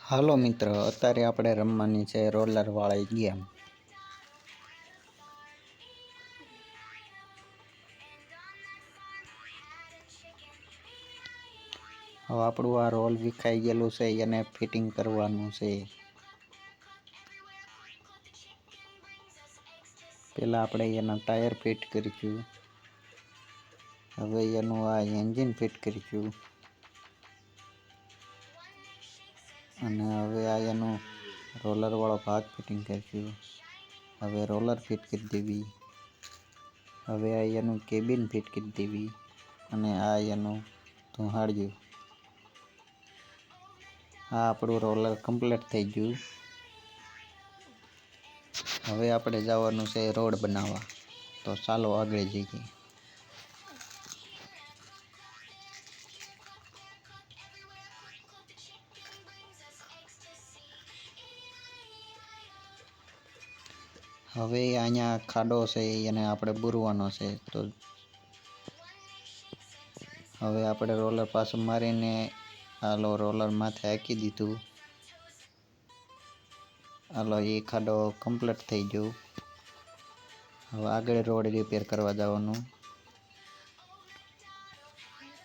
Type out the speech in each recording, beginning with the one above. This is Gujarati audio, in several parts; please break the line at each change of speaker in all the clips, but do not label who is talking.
હાલો મિત્ર, અત્યારે આપણે રમવાની છે રોલર વાળી ગેમ. હવે આપણું આ રોલ વિખાઈ ગયેલું છે, એને ફિટિંગ કરવાનું છે. પહેલાં આપણે એના ટાયર ફિટ કરીશું. હવે એનું આ એન્જિન ફિટ કરીશું. અને હવે આ એનું રોલર વાળો ભાગ ફિટિંગ કરીશું. હવે રોલર ફિટ કરી દેવી. હવે આ એનું કેબિન ફિટ કરી દેવી. અને આ એનું ધુહાડ્યું. આ આપણું રોલર કમ્પ્લીટ થઈ ગયું. હવે આપણે જવાનું છે રોડ બનાવવા. તો ચાલો આગળ જઈએ. હવે અહીંયા ખાડો છે એને આપણે બુરવાનો છે. તો હવે આપણે રોલર પાછું મારીને હાલો રોલર માથે હાંકી દીધું. હાલો એ ખાડો કમ્પ્લીટ થઈ ગયો. હવે આગળ રોડ રિપેર કરવા જવાનું.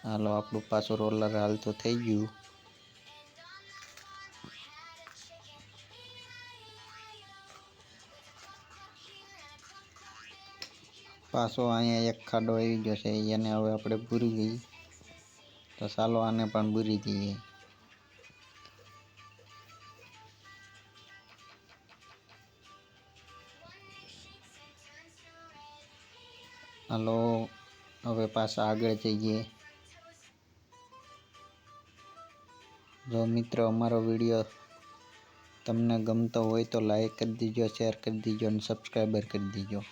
હાલો આપણું પાછું રોલર હાલતું થઈ ગયું. પાછો અહીંયા એક ખાડો આવી ગયો છે, એને હવે આપણે પૂરી ગઈ. તો ચાલો આને પણ પૂરી દઈએ. હાલો હવે પાછા આગળ જઈએ. જો મિત્રો અમારો વિડીયો તમને ગમતો હોય તો લાઈક કરી દીજો, શેર કરી દીજો અને સબસ્ક્રાઈબર કરી દીજો.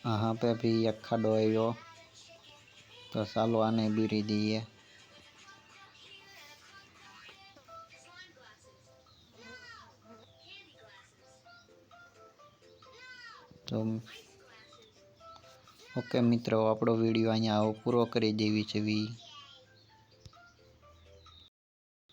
यहाँ पे भी एक खाडो આવ્યો. तो ચાલો આને બૂરી દઈએ. તો ઓકે મિત્રો, આપણો વિડીયો અહીંયા પૂરો કરી દેવી છે.